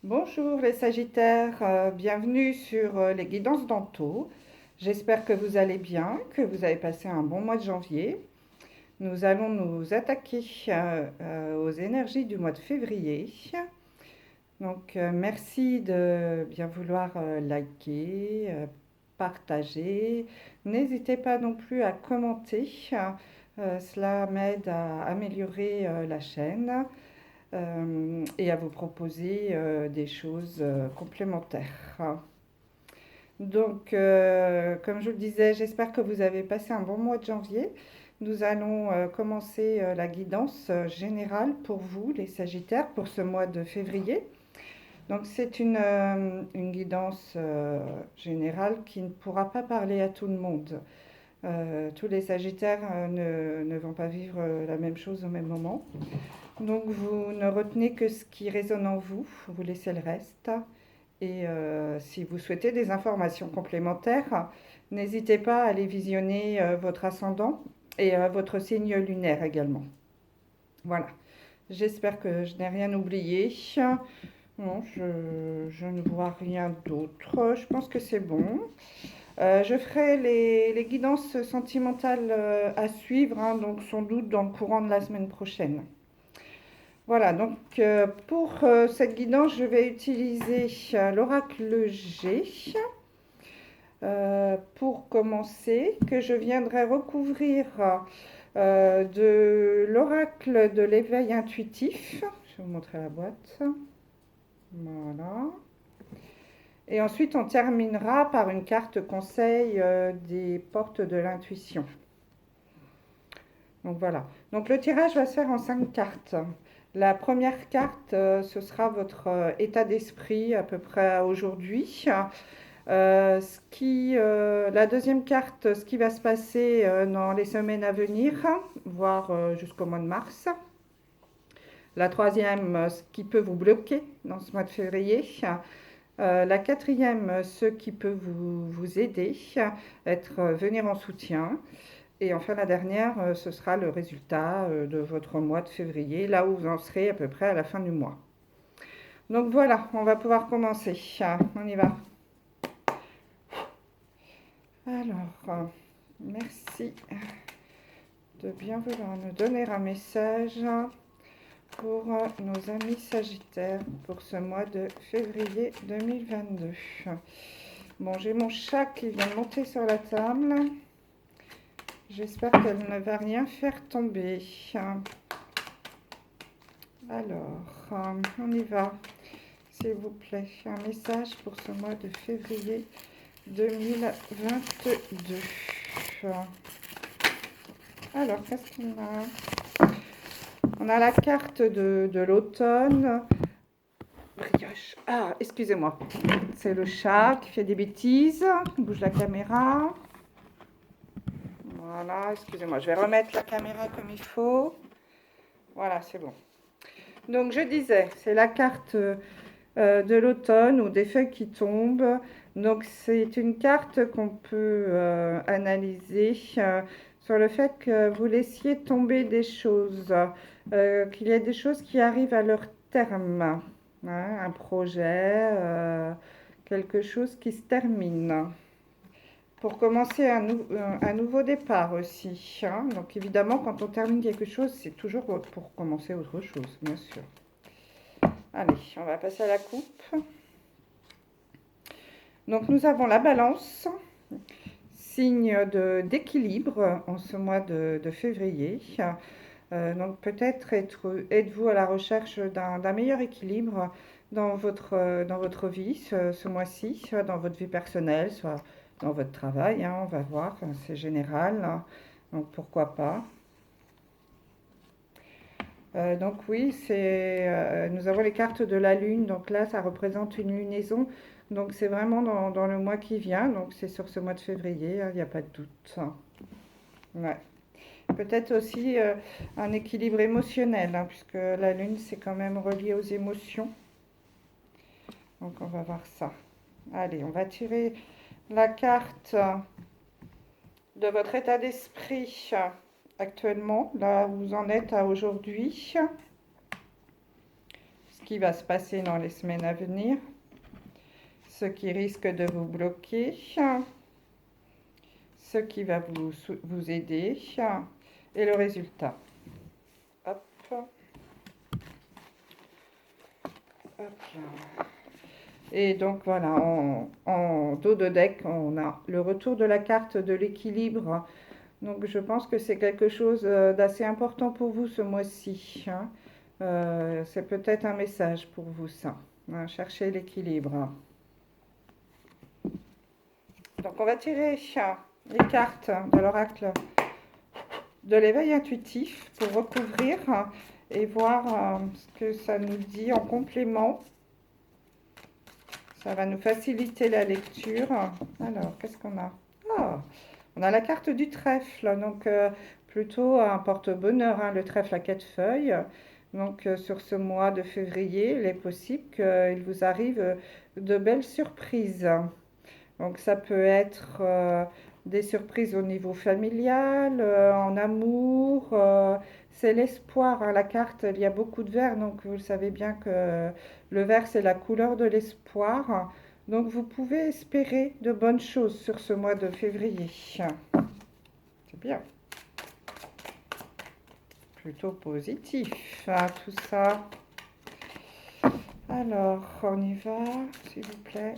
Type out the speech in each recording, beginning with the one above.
Bonjour les Sagittaires, bienvenue sur les guidances d'Anto. J'espère que vous allez bien, que vous avez passé un bon mois de janvier. Nous allons nous attaquer aux énergies du mois de février. Donc merci de bien vouloir liker, partager. N'hésitez pas non plus à commenter, cela m'aide à améliorer la chaîne et à vous proposer des choses complémentaires. Donc, comme je vous le disais, j'espère que vous avez passé un bon mois de janvier. Nous allons commencer la guidance générale pour vous, les Sagittaires, pour ce mois de février. Donc, c'est une guidance générale qui ne pourra pas parler à tout le monde. Tous les Sagittaires ne vont pas vivre la même chose au même moment. Donc vous ne retenez que ce qui résonne en vous, vous laissez le reste. Et si vous souhaitez des informations complémentaires, n'hésitez pas à aller visionner votre ascendant et votre signe lunaire également. Voilà, j'espère que je n'ai rien oublié. Non, je ne vois rien d'autre. Je pense que c'est bon. Je ferai les guidances sentimentales à suivre, hein, donc sans doute dans le courant de la semaine prochaine. Voilà, donc pour cette guidance, je vais utiliser l'oracle G pour commencer, que je viendrai recouvrir de l'oracle de l'éveil intuitif. Je vais vous montrer la boîte. Voilà. Et ensuite, on terminera par une carte conseil des portes de l'intuition. Donc voilà. Donc le tirage va se faire en 5 cartes. La première carte, ce sera votre état d'esprit à peu près aujourd'hui. La deuxième carte, ce qui va se passer dans les semaines à venir, voire jusqu'au mois de mars. La troisième, ce qui peut vous bloquer dans ce mois de février. La quatrième, ce qui peut vous aider, venir en soutien. Et enfin, la dernière, ce sera le résultat de votre mois de février, là où vous en serez à peu près à la fin du mois. Donc voilà, on va pouvoir commencer. On y va. Alors, merci de bien vouloir nous donner un message pour nos amis Sagittaires pour ce mois de février 2022. Bon, j'ai mon chat qui vient de monter sur la table. J'espère qu'elle ne va rien faire tomber. Alors, on y va. S'il vous plaît, un message pour ce mois de février 2022. Alors, qu'est-ce qu'on a? On a la carte de l'automne. Brioche. Ah, excusez-moi. C'est le chat qui fait des bêtises. Il bouge la caméra. Voilà, excusez-moi. Je vais remettre la caméra comme il faut. Voilà, c'est bon. Donc, je disais, c'est la carte de l'automne ou des feuilles qui tombent. Donc, c'est une carte qu'on peut analyser sur le fait que vous laissiez tomber des choses, qu'il y ait des choses qui arrivent à leur terme, hein, un projet, quelque chose qui se termine. Pour commencer un nouveau départ aussi, hein. Donc évidemment, quand on termine quelque chose, c'est toujours pour commencer autre chose, bien sûr. Allez, on va passer à la coupe. Donc nous avons la balance, signe d'équilibre en ce mois de février. Donc peut-être êtes-vous à la recherche d'un meilleur équilibre dans votre vie ce mois-ci, soit dans votre vie personnelle, soit dans votre travail, hein, on va voir, c'est général, hein, donc pourquoi pas. Donc oui, nous avons les cartes de la lune, donc là ça représente une lunaison, donc c'est vraiment dans le mois qui vient, donc c'est sur ce mois de février, il n'y a pas de doute. Ouais. Peut-être aussi un équilibre émotionnel, hein, puisque la lune c'est quand même relié aux émotions, donc on va voir ça. Allez, on va tirer la carte de votre état d'esprit actuellement, là où vous en êtes à aujourd'hui. ce qui va se passer dans les semaines à venir, ce qui risque de vous bloquer, ce qui va vous aider et le résultat. Hop. Hop là. Et donc voilà, en dos de deck, on a le retour de la carte de l'équilibre. Donc je pense que c'est quelque chose d'assez important pour vous ce mois-ci. C'est peut-être un message pour vous ça. Cherchez l'équilibre. Donc on va tirer les cartes de l'oracle de l'éveil intuitif pour recouvrir et voir ce que ça nous dit en complément. Ça va nous faciliter la lecture. Alors, qu'est-ce qu'on a? Ah, on a la carte du trèfle, donc plutôt un porte-bonheur, hein, le trèfle à 4 feuilles. Donc sur ce mois de février, il est possible qu'il vous arrive de belles surprises. Donc ça peut être des surprises au niveau familial, en amour. C'est l'espoir, hein, la carte, il y a beaucoup de vert, donc vous savez bien que le vert c'est la couleur de l'espoir. Donc vous pouvez espérer de bonnes choses sur ce mois de février. C'est bien. Plutôt positif, hein, tout ça. Alors, on y va, s'il vous plaît.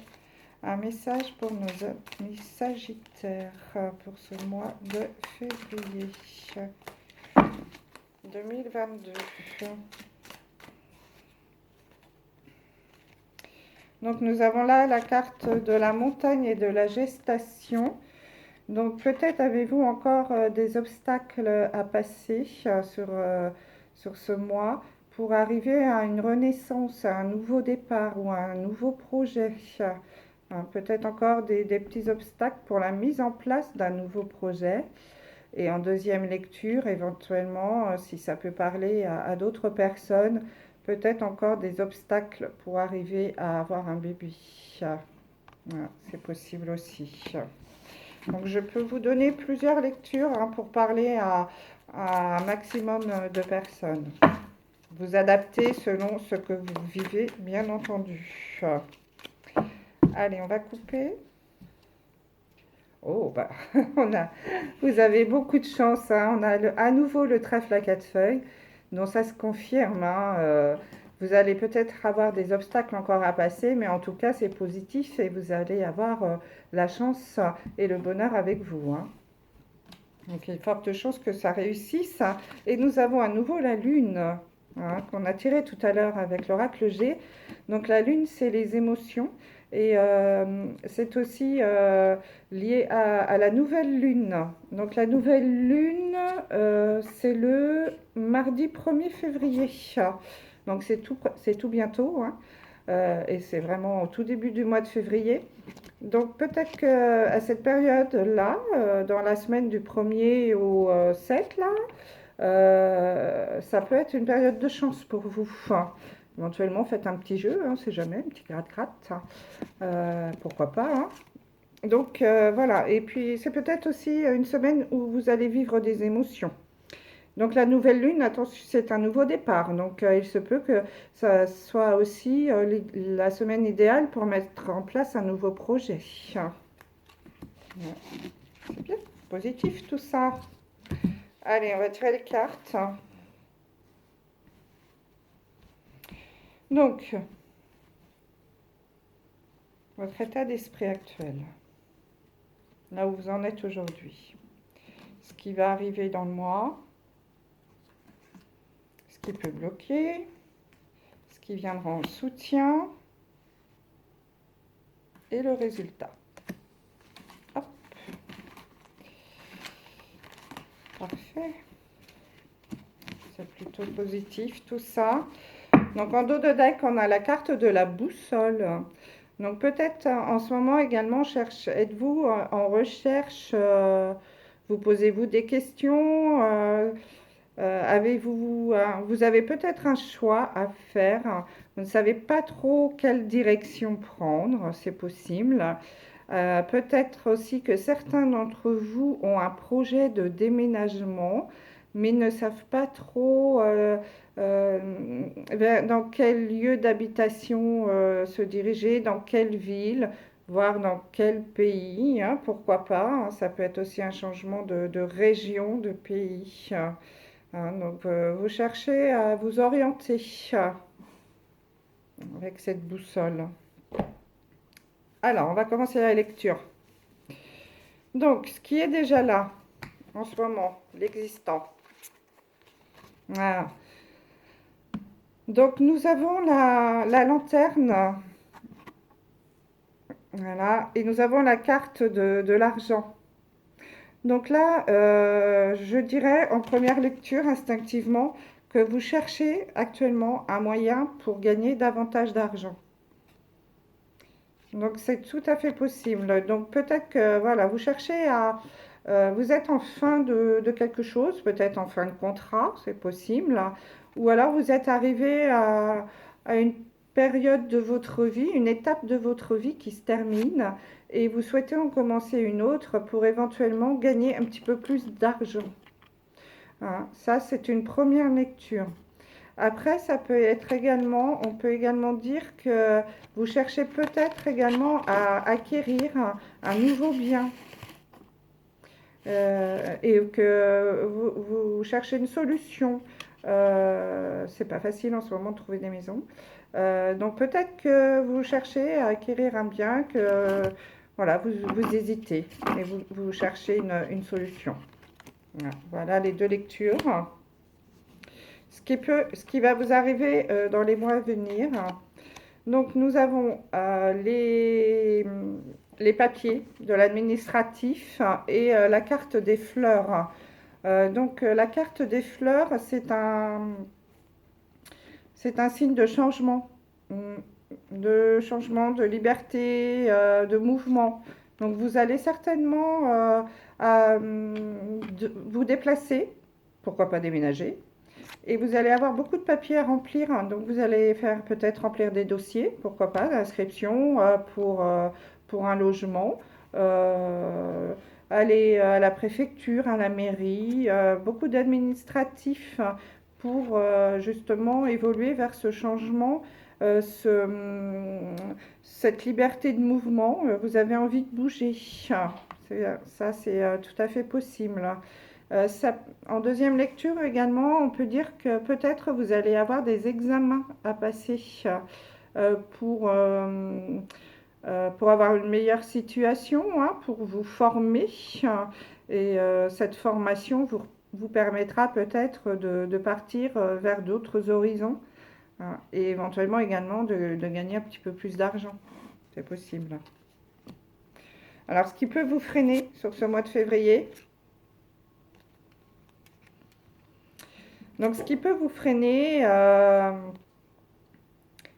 Un message pour nos amis Sagittaires pour ce mois de février 2022. Donc nous avons là la carte de la montagne et de la gestation. Donc peut-être avez-vous encore des obstacles à passer sur ce mois pour arriver à une renaissance, à un nouveau départ ou à un nouveau projet. Peut-être encore des petits obstacles pour la mise en place d'un nouveau projet. Et en deuxième lecture, éventuellement, si ça peut parler à d'autres personnes, peut-être encore des obstacles pour arriver à avoir un bébé. Voilà, c'est possible aussi. Donc je peux vous donner plusieurs lectures pour parler à un maximum de personnes. Vous adaptez selon ce que vous vivez, bien entendu. Allez, on va couper. Oh, bah, vous avez beaucoup de chance. On a à nouveau le trèfle à 4 feuilles. Donc ça se confirme. Vous allez peut-être avoir des obstacles encore à passer, mais en tout cas, c'est positif et vous allez avoir la chance et le bonheur avec vous. Donc il y a de fortes chances que ça réussisse. Et nous avons à nouveau la lune, qu'on a tirée tout à l'heure avec l'oracle G. Donc la lune, c'est les émotions. Et c'est aussi lié à la nouvelle lune. Donc la nouvelle lune, c'est le mardi 1er février. Donc c'est tout bientôt. Et c'est vraiment au tout début du mois de février. Donc peut-être qu'à cette période-là, dans la semaine du 1er au 7, là, ça peut être une période de chance pour vous. Éventuellement, faites un petit jeu, on sait jamais, un petit gratte-gratte. Pourquoi pas. Donc voilà, et puis c'est peut-être aussi une semaine où vous allez vivre des émotions. Donc la nouvelle lune, attention, c'est un nouveau départ. Donc il se peut que ça soit aussi la semaine idéale pour mettre en place un nouveau projet. Ouais. C'est bien, positif tout ça. Allez, on va tirer les cartes. Donc, votre état d'esprit actuel, là où vous en êtes aujourd'hui, ce qui va arriver dans le mois, ce qui peut bloquer, ce qui viendra en soutien et le résultat. Hop. Parfait. C'est plutôt positif tout ça. Donc en dos de deck, on a la carte de la boussole. Donc peut-être en ce moment également, êtes-vous en recherche, vous posez-vous des questions, vous avez peut-être un choix à faire, vous ne savez pas trop quelle direction prendre, c'est possible. Peut-être aussi que certains d'entre vous ont un projet de déménagement, mais ne savent pas trop dans quel lieu d'habitation se diriger, dans quelle ville, voire dans quel pays, hein, pourquoi pas, hein, ça peut être aussi un changement de région, de pays. Hein, donc vous cherchez à vous orienter avec cette boussole. Alors, on va commencer la lecture. Donc, ce qui est déjà là, en ce moment, l'existant. Voilà. Donc, nous avons la lanterne. Voilà. Et nous avons la carte de l'argent. Donc là, je dirais en première lecture, instinctivement, que vous cherchez actuellement un moyen pour gagner davantage d'argent. Donc c'est tout à fait possible. Donc peut-être que voilà, vous cherchez à... vous êtes en fin de quelque chose, peut-être en fin de contrat, c'est possible. Ou alors vous êtes arrivé à une période de votre vie, une étape de votre vie qui se termine et vous souhaitez en commencer une autre pour éventuellement gagner un petit peu plus d'argent. Hein, ça, c'est une première lecture. Après, ça peut être également, on peut également dire que vous cherchez peut-être également à acquérir un nouveau bien et que vous cherchez une solution. C'est pas facile en ce moment de trouver des maisons. Donc peut-être que vous cherchez à acquérir un bien, que voilà, vous hésitez et vous cherchez une solution. Voilà les deux lectures. Ce qui va vous arriver dans les mois à venir. Donc nous avons les papiers de l'administratif et la carte des fleurs. Donc la carte des fleurs, c'est un signe de changement, de liberté, de mouvement. Donc vous allez certainement vous déplacer, pourquoi pas déménager. Et vous allez avoir beaucoup de papiers à remplir. Hein. Donc vous allez faire peut-être remplir des dossiers, pourquoi pas, d'inscription pour un logement. Aller à la préfecture, à la mairie, beaucoup d'administratifs pour justement évoluer vers ce changement, cette liberté de mouvement. Vous avez envie de bouger. Ça, c'est tout à fait possible. En deuxième lecture également, on peut dire que peut-être vous allez avoir des examens à passer euh, pour, euh, pour avoir une meilleure situation, hein, pour vous former. Et cette formation vous permettra peut-être de partir vers d'autres horizons, hein, et éventuellement également de gagner un petit peu plus d'argent. C'est possible. Alors, ce qui peut vous freiner sur ce mois de février, donc ce qui peut vous freiner,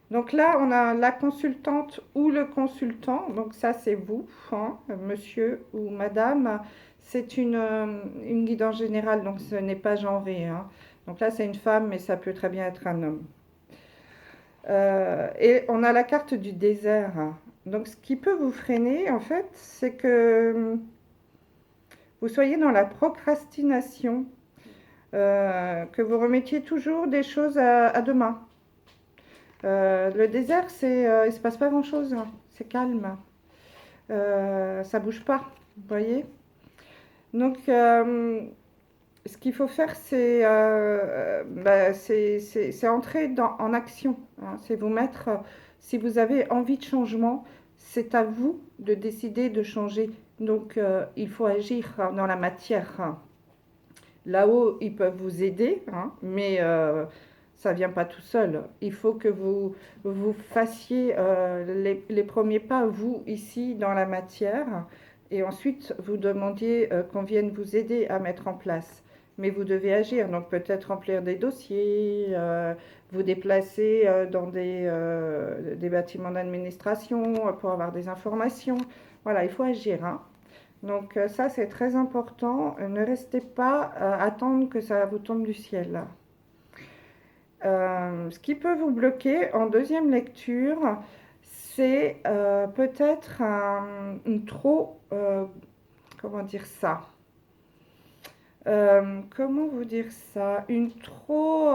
donc là on a la consultante ou le consultant, donc ça c'est vous, hein, monsieur ou madame, c'est une guidance générale, donc ce n'est pas genré. Hein. Donc là c'est une femme, mais ça peut très bien être un homme. Et on a la carte du désert. Donc ce qui peut vous freiner en fait, c'est que vous soyez dans la procrastination. Que vous remettiez toujours des choses à demain. Le désert, il ne se passe pas grand-chose, hein. C'est calme. Ça bouge pas, vous voyez. Donc, ce qu'il faut faire, c'est entrer en action. Hein. C'est vous mettre, si vous avez envie de changement, c'est à vous de décider de changer. Donc, il faut agir dans la matière. Là-haut, ils peuvent vous aider, hein, mais ça ne vient pas tout seul. Il faut que vous fassiez les premiers pas, vous, ici, dans la matière, et ensuite, vous demandiez qu'on vienne vous aider à mettre en place. Mais vous devez agir, donc peut-être remplir des dossiers, vous déplacer dans des bâtiments d'administration pour avoir des informations. Voilà, il faut agir, hein. Donc ça, c'est très important. Ne restez pas à attendre que ça vous tombe du ciel. Ce qui peut vous bloquer en deuxième lecture, c'est peut-être une trop... comment dire ça comment vous dire ça? Une trop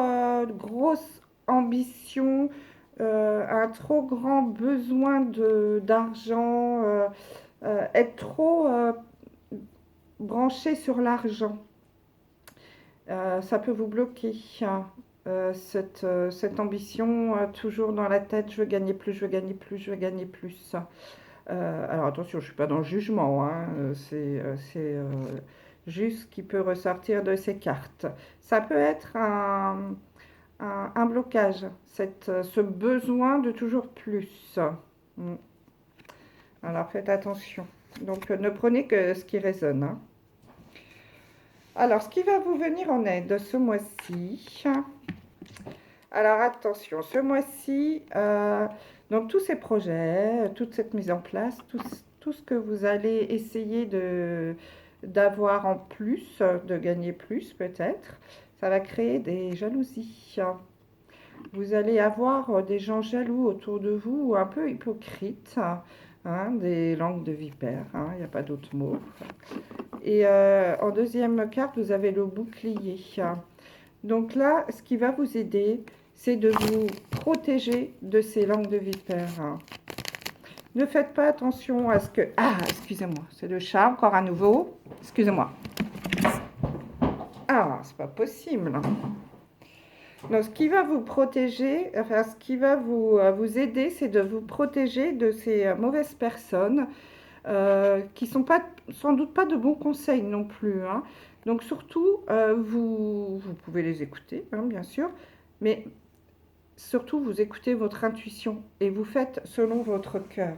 grosse ambition, un trop grand besoin d'argent, être trop branché sur l'argent. Ça peut vous bloquer, hein. Cette ambition toujours dans la tête, je veux gagner plus, je veux gagner plus, je veux gagner plus. Alors attention, je ne suis pas dans le jugement, hein, c'est juste ce qui peut ressortir de ces cartes. Ça peut être un blocage, ce besoin de toujours plus. Mm. Alors faites attention. Donc ne prenez que ce qui résonne, hein. Alors, ce qui va vous venir en aide ce mois-ci. Alors attention, ce mois-ci, donc tous ces projets, toute cette mise en place, tout ce que vous allez essayer d'avoir en plus, de gagner plus peut-être, ça va créer des jalousies. Vous allez avoir des gens jaloux autour de vous, un peu hypocrites, hein, des langues de vipère, hein, il n'y a pas d'autre mot. Et en deuxième carte, vous avez le bouclier. Donc là, ce qui va vous aider, c'est de vous protéger de ces langues de vipère. Ne faites pas attention à ce que... Ah, excusez-moi, c'est le chat, encore à nouveau. Excusez-moi. Ah, c'est pas possible. Donc, ce qui va vous protéger, enfin, ce qui va vous aider, c'est de vous protéger de ces mauvaises personnes qui ne sont pas, sans doute pas de bons conseils non plus, hein. Donc, surtout, vous pouvez les écouter, hein, bien sûr, mais surtout, vous écoutez votre intuition et vous faites selon votre cœur,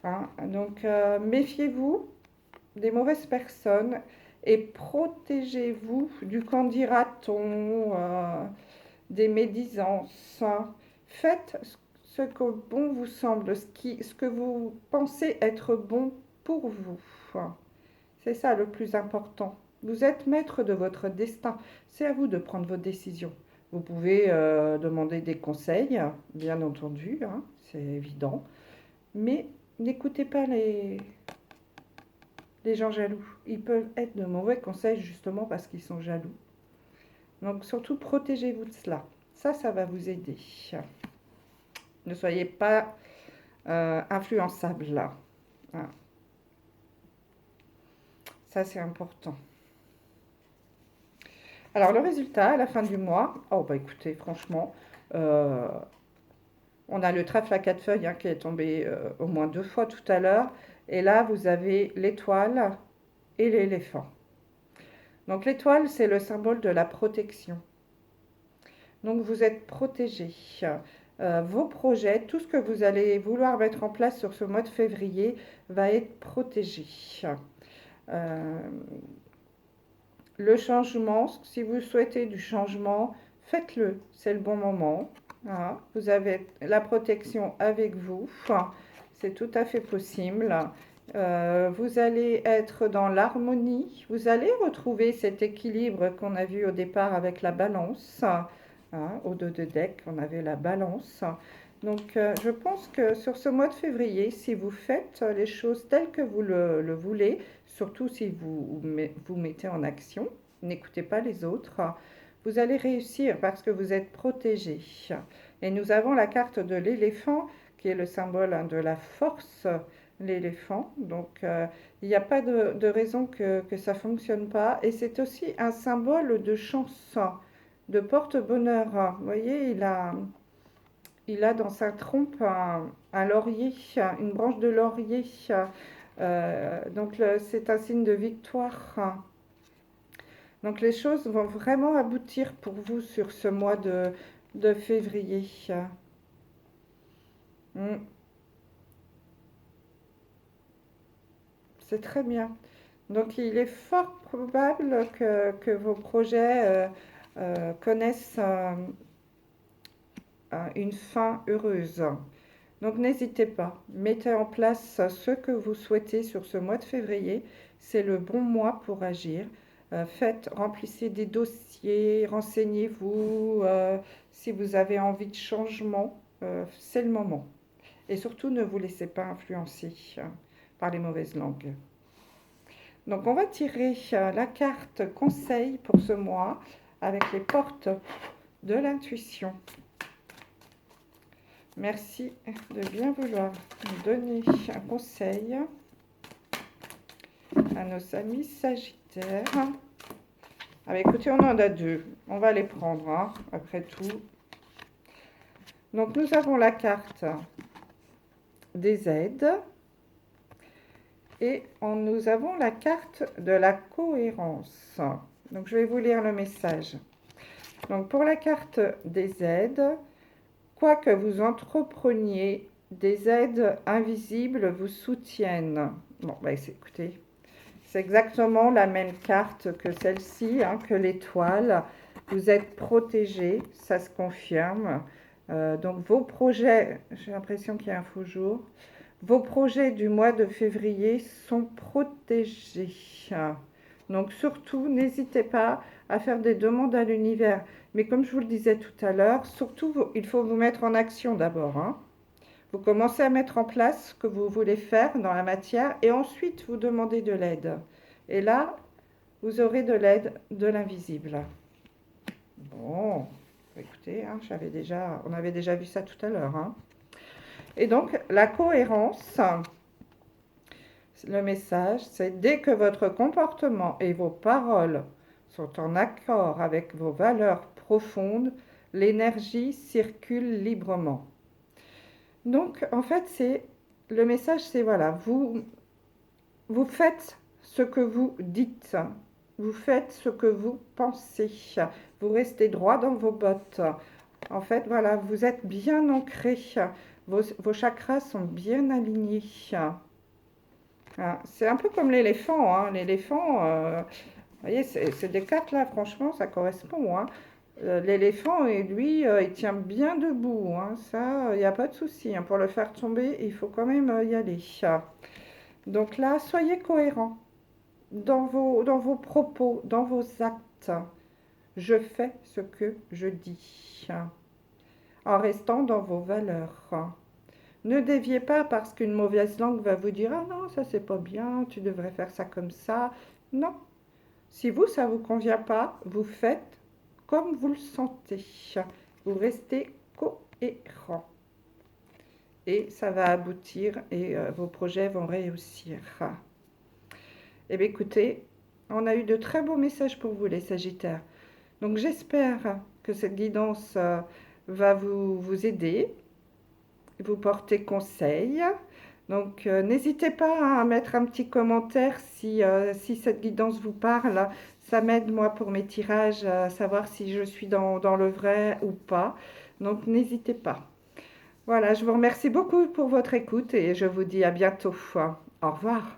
hein. Donc, méfiez-vous des mauvaises personnes et protégez-vous du qu'en dira-t-on, des médisances. Faites ce que bon vous semble, ce que vous pensez être bon pour vous. C'est ça le plus important. Vous êtes maître de votre destin. C'est à vous de prendre vos décisions. Vous pouvez demander des conseils, bien entendu, hein, c'est évident. Mais n'écoutez pas les gens jaloux. Ils peuvent être de mauvais conseils justement parce qu'ils sont jaloux. Donc surtout, protégez-vous de cela. Ça va vous aider. Ne soyez pas influençable là. Voilà. Ça, c'est important. Alors, le résultat à la fin du mois, oh bah écoutez, franchement, euh, on a le trèfle à quatre feuilles, hein, qui est tombé au moins 2 fois tout à l'heure. Et là, vous avez l'étoile et l'éléphant. Donc, l'étoile, c'est le symbole de la protection. Donc, vous êtes protégé. Vos projets, tout ce que vous allez vouloir mettre en place sur ce mois de février va être protégé. Euh, le changement, si vous souhaitez du changement, faites-le, c'est le bon moment, hein. Vous avez la protection avec vous, c'est tout à fait possible. Vous allez être dans l'harmonie, vous allez retrouver cet équilibre qu'on a vu au départ avec la balance, hein. Au dos de deck, on avait la balance. Donc, je pense que sur ce mois de février, si vous faites les choses telles que vous le voulez, surtout si vous mettez en action, n'écoutez pas les autres, vous allez réussir parce que vous êtes protégé. Et nous avons la carte de l'éléphant, qui est le symbole, hein, de la force, l'éléphant. Donc, il n'y a pas de raison que ça ne fonctionne pas. Et c'est aussi un symbole de chance, de porte-bonheur. Vous voyez, il a dans sa trompe un laurier, une branche de laurier. Donc c'est un signe de victoire. Donc les choses vont vraiment aboutir pour vous sur ce mois de février. Mm, c'est très bien. Donc il est fort probable que vos projets connaissent une fin heureuse. Donc n'hésitez pas, mettez en place ce que vous souhaitez sur ce mois de février. C'est le bon mois pour agir. Remplissez des dossiers, renseignez-vous. Si vous avez envie de changement, c'est le moment. Et surtout, ne vous laissez pas influencer, par les mauvaises langues. Donc, on va tirer la carte conseil pour ce mois avec les portes de l'intuition. Merci de bien vouloir nous donner un conseil à nos amis Sagittaires. Ah, écoutez, on en a deux. On va les prendre, hein, après tout. Donc, nous avons la carte des aides. Et nous avons la carte de la cohérence. Donc, je vais vous lire le message. Donc, pour la carte des aides, quoi que vous entrepreniez, des aides invisibles vous soutiennent. Bon, bah, écoutez, c'est exactement la même carte que celle-ci, hein, que l'étoile. Vous êtes protégé, ça se confirme. Donc, vos projets, j'ai l'impression qu'il y a un faux jour. Vos projets du mois de février sont protégés. Donc surtout, n'hésitez pas à faire des demandes à l'univers. Mais comme je vous le disais tout à l'heure, surtout, il faut vous mettre en action d'abord, hein. Vous commencez à mettre en place ce que vous voulez faire dans la matière et ensuite vous demandez de l'aide. Et là, vous aurez de l'aide de l'invisible. Bon, écoutez, hein, on avait déjà vu ça tout à l'heure, hein. Et donc, la cohérence, le message, c'est dès que votre comportement et vos paroles sont en accord avec vos valeurs profondes, l'énergie circule librement. Donc, en fait, le message, c'est voilà, vous faites ce que vous dites, vous faites ce que vous pensez, vous restez droit dans vos bottes. En fait, voilà, vous êtes bien ancré, vos chakras sont bien alignés. C'est un peu comme l'éléphant, hein. L'éléphant, vous voyez, c'est des cartes là, franchement, ça correspond, hein. L'éléphant, et lui, il tient bien debout, hein. Ça, il n'y a pas de souci, hein. Pour le faire tomber, il faut quand même y aller. Donc là, soyez cohérents dans vos propos, dans vos actes. Je fais ce que je dis, en restant dans vos valeurs. Ne déviez pas parce qu'une mauvaise langue va vous dire « Ah non, ça c'est pas bien, tu devrais faire ça comme ça. » Non. Si vous, ça ne vous convient pas, vous faites comme vous le sentez. Vous restez cohérent. Et ça va aboutir et vos projets vont réussir. Eh bien écoutez, on a eu de très beaux messages pour vous les Sagittaires. Donc j'espère que cette guidance va vous aider, vous porter conseil. Donc n'hésitez pas à mettre un petit commentaire si cette guidance vous parle. Ça m'aide moi pour mes tirages à savoir si je suis dans le vrai ou pas. Donc n'hésitez pas. Voilà, je vous remercie beaucoup pour votre écoute et je vous dis à bientôt. Au revoir.